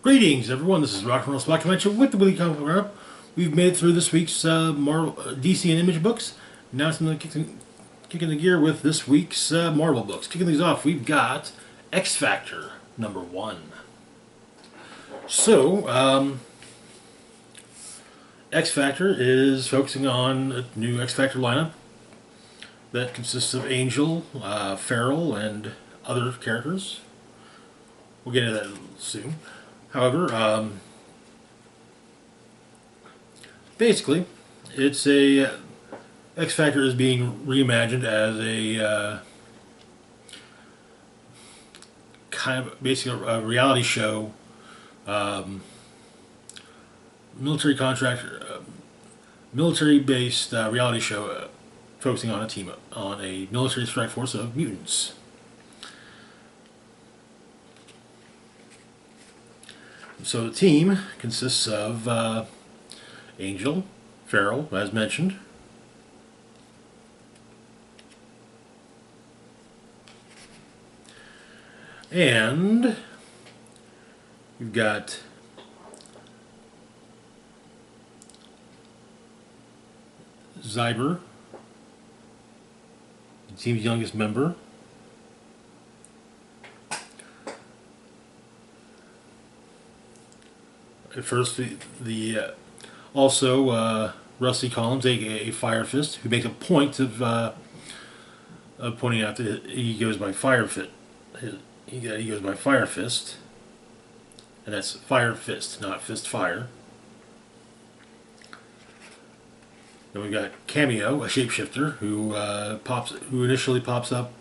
Greetings, everyone. This is Rock and Roll Spot Convention with the Weekly Comic Book Roundup. We've made it through this week's Marvel, DC and Image books. Now it's going to kick in the gear with this week's Marvel books. Kicking these off, we've got X Factor #1. So, X Factor is focusing on a new X Factor lineup that consists of Angel, Feral, and other characters. We'll get into that soon. However, basically, it's a X Factor is being reimagined as a kind of basically a reality show, military contractor, military-based reality show focusing on a military strike force of mutants. So the team consists of Angel, Feral, as mentioned, and we've got Zyber, the team's youngest member. At first, also Rusty Collins, aka Fire Fist, who makes a point of pointing out that he goes by Fire Fit. He goes by Fire Fist, and that's Fire Fist, not Fist Fire. Then we've got Cameo, a shapeshifter who initially pops up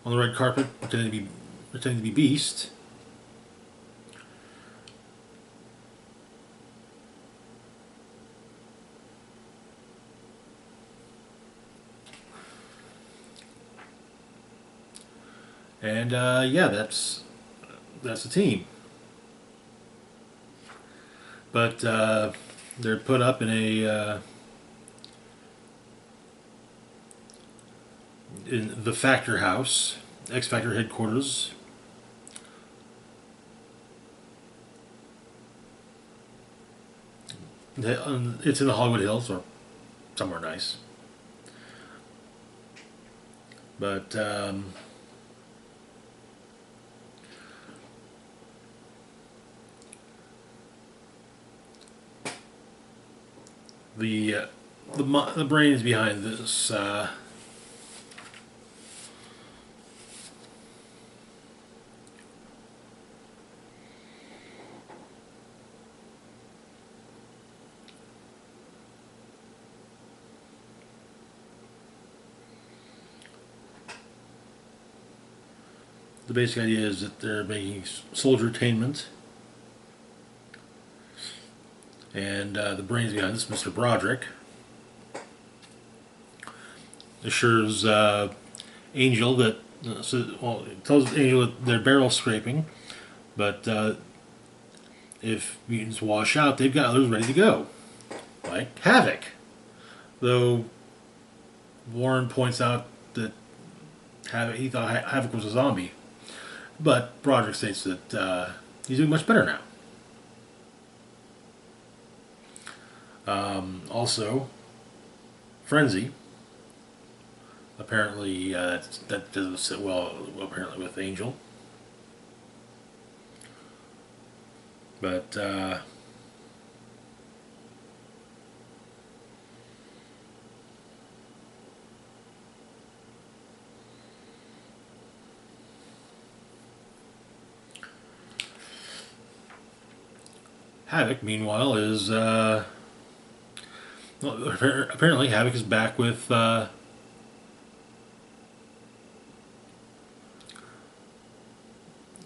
on the red carpet pretending to be Beast. And yeah, that's the team. But they're put up in the Factor House, X Factor headquarters. It's in the Hollywood Hills or somewhere nice. But the brains behind this the basic idea is that they're making soldier-tainment. And the brains behind this, Mr. Broderick, assures Angel that, tells Angel that they're barrel scraping, but if mutants wash out, they've got others ready to go, like Havoc. Though Warren points out that he thought Havoc was a zombie, but Broderick states that he's doing much better now. Also, Frenzy. Apparently, that doesn't sit well. Apparently, with Angel, but Havoc, meanwhile, is. Well, apparently, Havoc is back with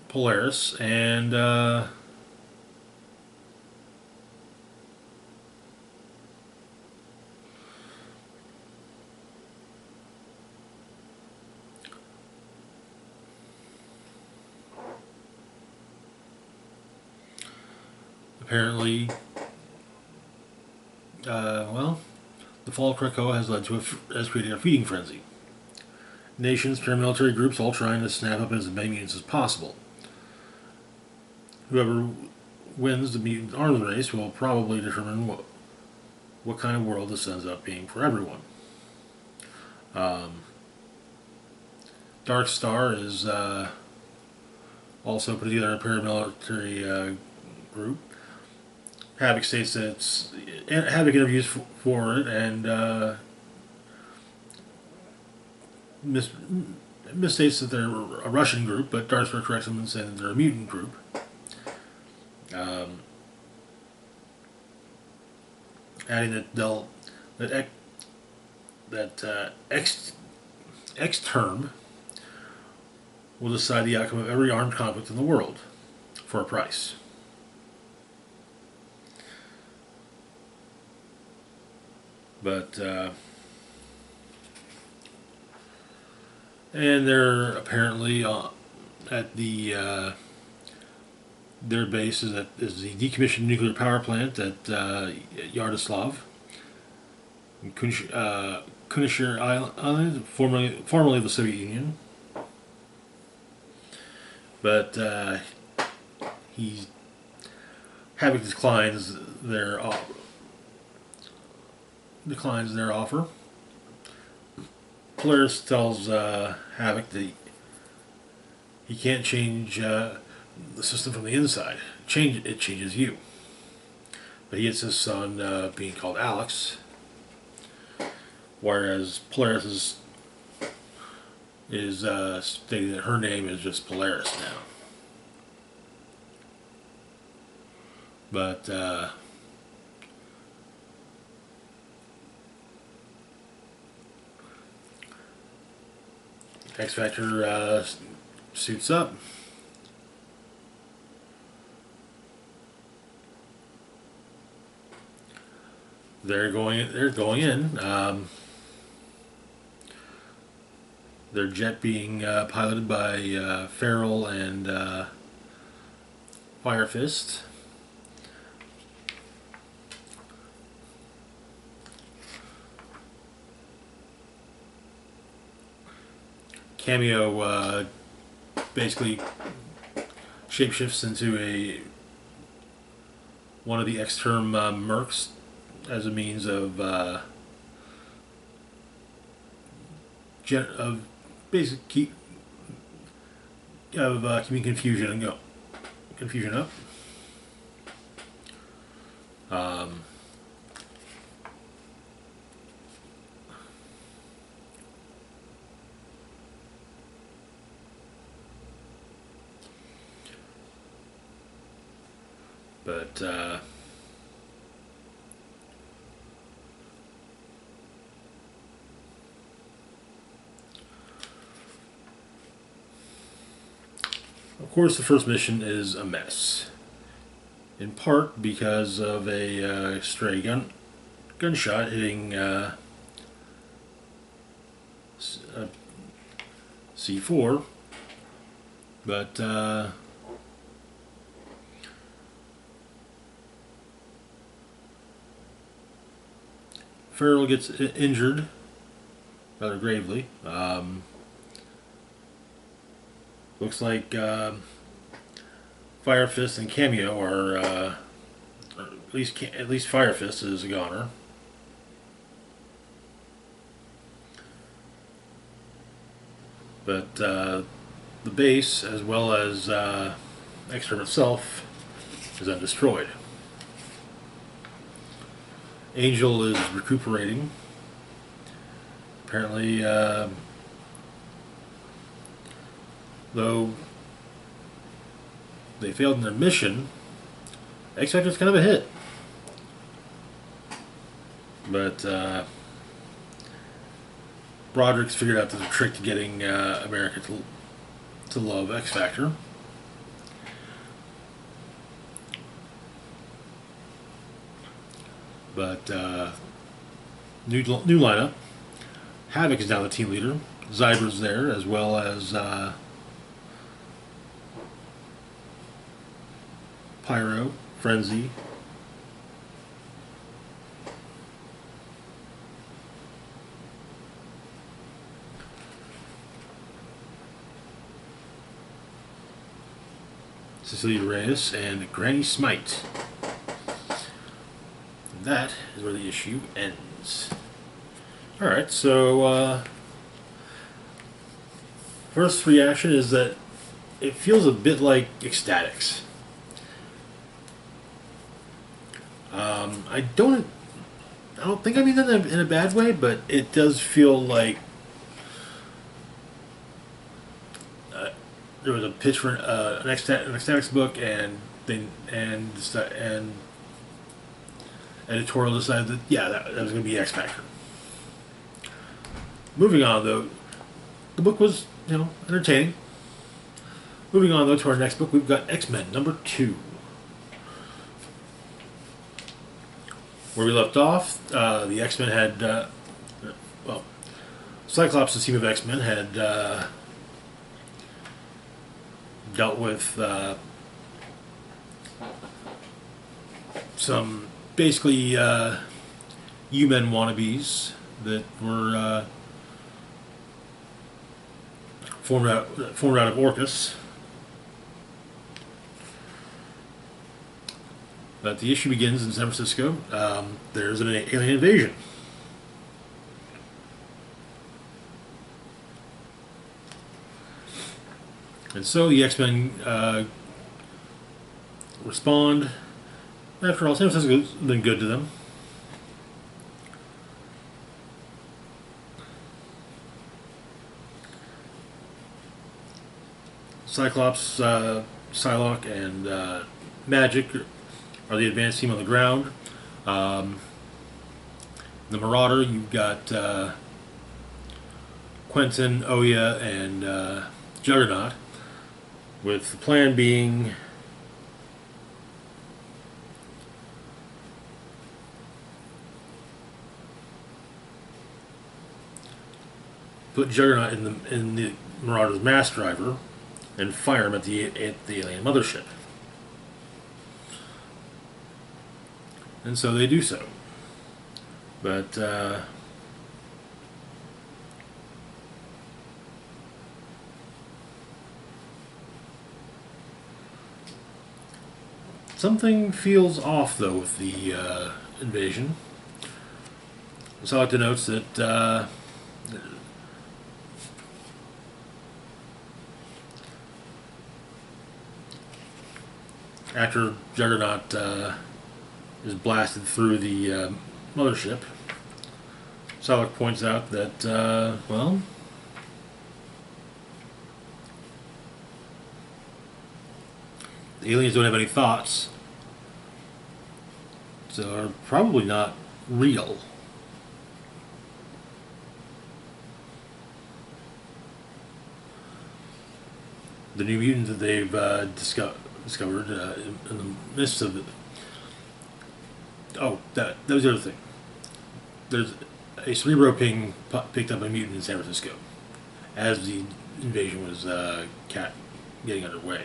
Polaris, and apparently. Well, the fall of Krakoa has led to has created a feeding frenzy. Nations, paramilitary groups, all trying to snap up as many mutants as possible. Whoever wins the mutant arms race will probably determine what kind of world this ends up being for everyone. Dark Star is also put together a paramilitary group. Havoc states that Havoc interviews for it and misstates that they're a Russian group, but Dark Star corrects them and saying that they're a mutant group. Adding that X term will decide the outcome of every armed conflict in the world for a price. But and they're apparently at the their base is the decommissioned nuclear power plant at Yaroslavl, Kunishir Island, formerly the Soviet Union. But Havoc declines their offer. Polaris tells Havoc that he can't change the system from the inside. It changes you. But he insists on being called Alex, whereas Polaris is stating that her name is just Polaris now. But X Factor suits up. They're going in. Their jet being piloted by Farrell and Fire Fist. Cameo basically shapeshifts into one of the X-Term mercs as a means of keeping confusion up. But of course, the first mission is a mess. In part because of a stray gunshot hitting C4, but Farrell gets injured rather gravely. Looks like Fire Fist and Cameo are, or at least Fire Fist is a goner. But the base, as well as X-Term itself, is undestroyed. Angel is recuperating. Apparently, though they failed in their mission, X-Factor's kind of a hit. But Broderick's figured out the trick to getting America to love X-Factor. But new lineup. Havoc is now the team leader. Zyber's there, as well as Pyro, Frenzy. Cecilia Reyes and Granny Smite. And that is where the issue ends. Alright, so first reaction is that it feels a bit like Ecstatics. I don't think I mean that in a bad way, but it does feel like there was a pitch for an Ecstatics book, and editorial decided that that was going to be X Factor. Moving on, though, the book was entertaining. Moving on, though, to our next book, we've got X-Men #2. Where we left off, the X-Men had, Cyclops' team of X-Men had dealt with some basically U-Men wannabes that were formed out of Orcus. But the issue begins in San Francisco. There's an alien invasion. And so the X-Men respond. After all, San Francisco's been good to them. Cyclops, Psylocke, and Magic are the advanced team on the ground. The Marauder, you've got Quentin, Oya, and Juggernaut, with the plan being put Juggernaut in the Marauder's mass driver and fire him at the alien mothership. And so they do so. But something feels off, though, with the invasion. Psylocke denotes that after Juggernaut is blasted through the mothership, Psylocke points out that, well, the aliens don't have any thoughts, so are probably not real. The New Mutants that they've discovered in the midst of it. Oh, that was the other thing. There's a Cerebro ping picked up a mutant in San Francisco as the invasion was getting underway.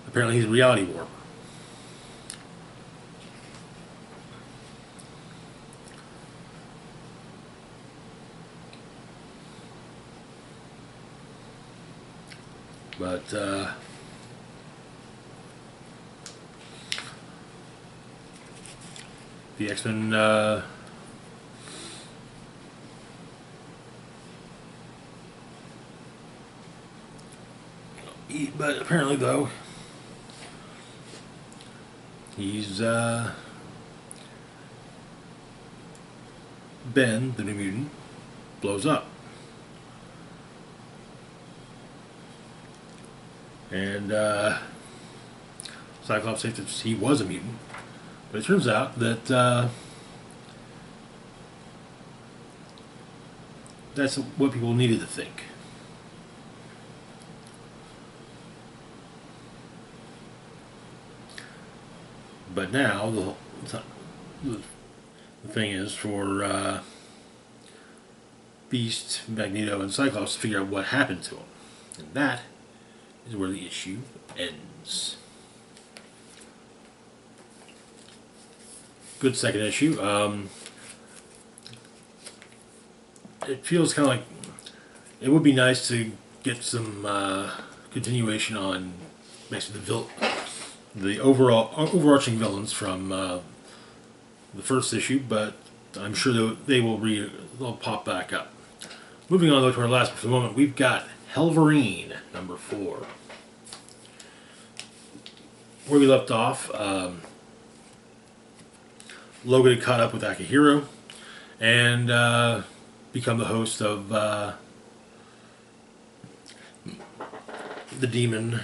Apparently he's a reality warper. But the X-Men but apparently, though, he's Ben, the New Mutant, blows up. And Cyclops thinks that he was a mutant. But it turns out that that's what people needed to think. But now the thing is for Beast, Magneto, and Cyclops to figure out what happened to him. And that is where the issue ends. Good second issue. It feels kind of like it would be nice to get some continuation on basically the overarching villains from the first issue, but I'm sure they'll pop back up. Moving on though to our last for the moment, we've got Hellverine #4. Where we left off, Logan had caught up with Akihiro and become the host of the demon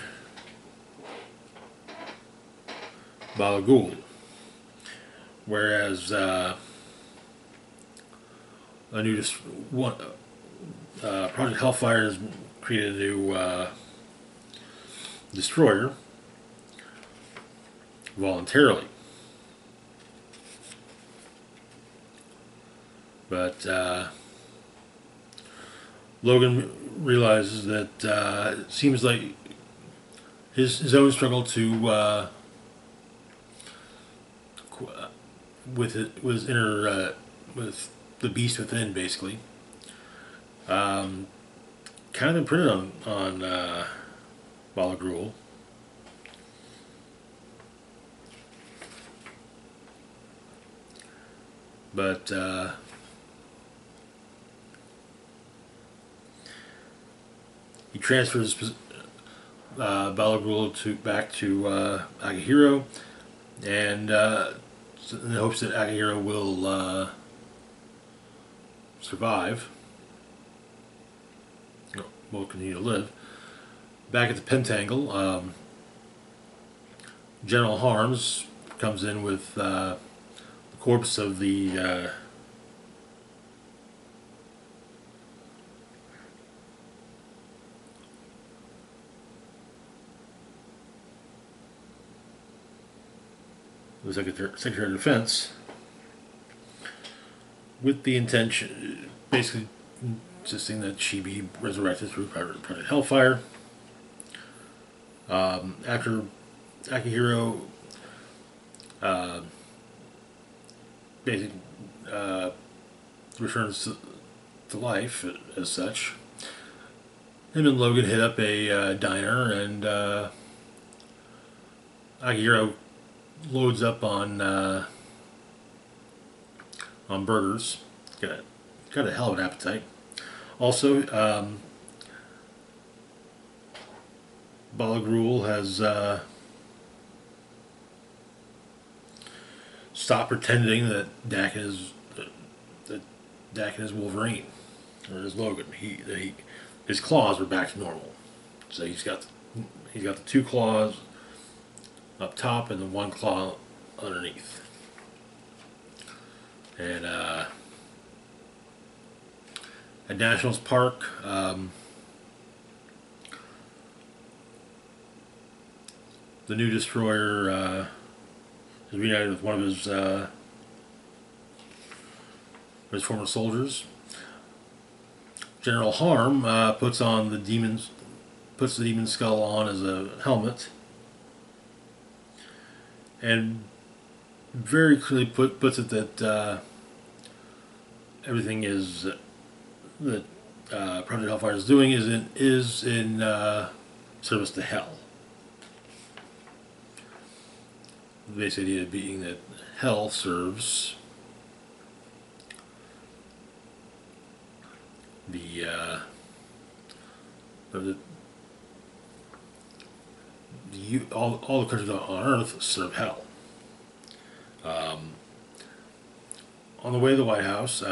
Bala Ghul. Whereas Project Hellfire has created a new destroyer voluntarily. But Logan realizes that it seems like his own struggle to with his inner with the beast within, basically, kind of imprinted on Bala Ghul. But he transfers Bala Ghul back to Akihiro, and in the hopes that Akihiro will survive, will continue to live. Back at the Pentangle, General Harms comes in with the corpse of the Secretary of Defense, with the intention, basically insisting that she be resurrected through Project Hellfire. After Akihiro basically returns to life as such, him and Logan hit up a diner, and Akihiro loads up on burgers. Got a hell of an appetite. Also, Bala Ghul has stopped pretending that Dakin is Wolverine, or is Logan. His claws are back to normal. So he's got the two claws up top and the one claw underneath. And at Nationals Park, the new destroyer is reunited with one of his former soldiers. General Harm puts the demon skull on as a helmet, and very clearly puts it that everything that Project Hellfire is doing is in service to Hell. The basic idea being that Hell serves all the countries on Earth serve Hell. On the way to the White House,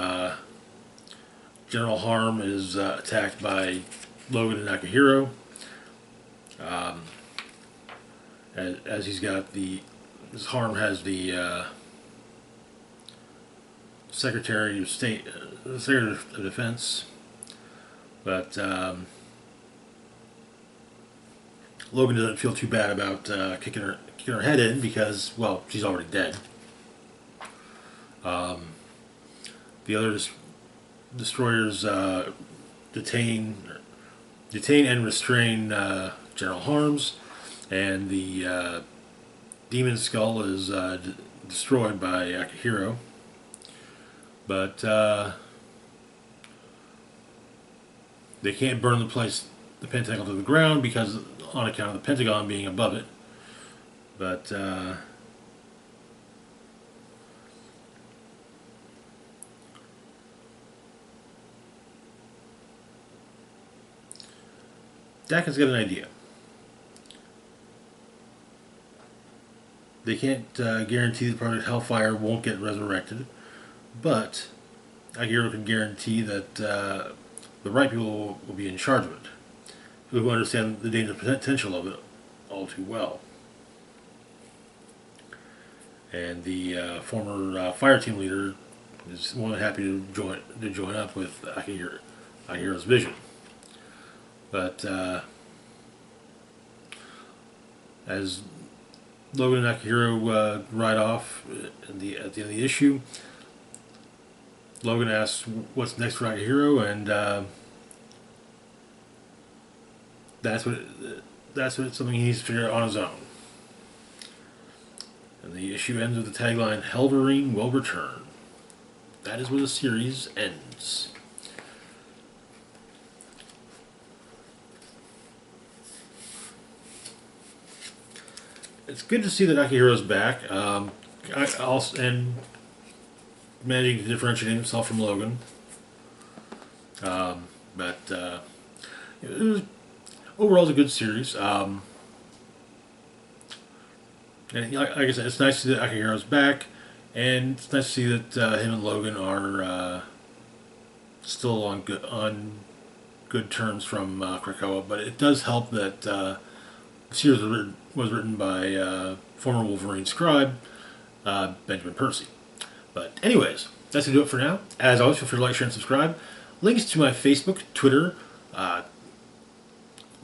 General Harm is attacked by Logan and Akihiro, as he's got Harm has the Secretary of State, Secretary of Defense, but Logan doesn't feel too bad about kicking her head in because, well, she's already dead. The other destroyers detain and restrain General Harms, and the demon skull is destroyed by Akihiro. But they can't burn the place the pentacle to the ground because on account of the pentagon being above it. But Dakon's got an idea. They can't guarantee that Project Hellfire won't get resurrected, but Akihiro can guarantee that the right people will be in charge of it, who understand the dangerous potential of it all too well. And the former fire team leader is more than happy to join up with Akihiro's vision. But as Logan and Akihiro ride off at the end of the issue, Logan asks what's next for Akihiro, and that's what something he needs to figure out on his own. And the issue ends with the tagline, "Hellverine will return." That is where the series ends. It's good to see that Akihiro's back, and managing to differentiate himself from Logan. But it was, overall, it's a good series. And like I said, it's nice to see that Akihiro's back, and it's nice to see that him and Logan are still on good terms from Krakoa. But it does help that the series was written by former Wolverine scribe Benjamin Percy. But anyways, that's going to do it for now. As always, feel free to like, share, and subscribe. Links to my Facebook, Twitter,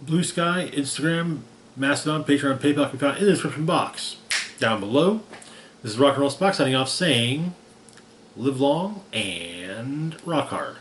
Blue Sky, Instagram, Mastodon, Patreon, PayPal can be found in the description box down below. This is Rock and Roll Spock signing off saying, live long and rock hard.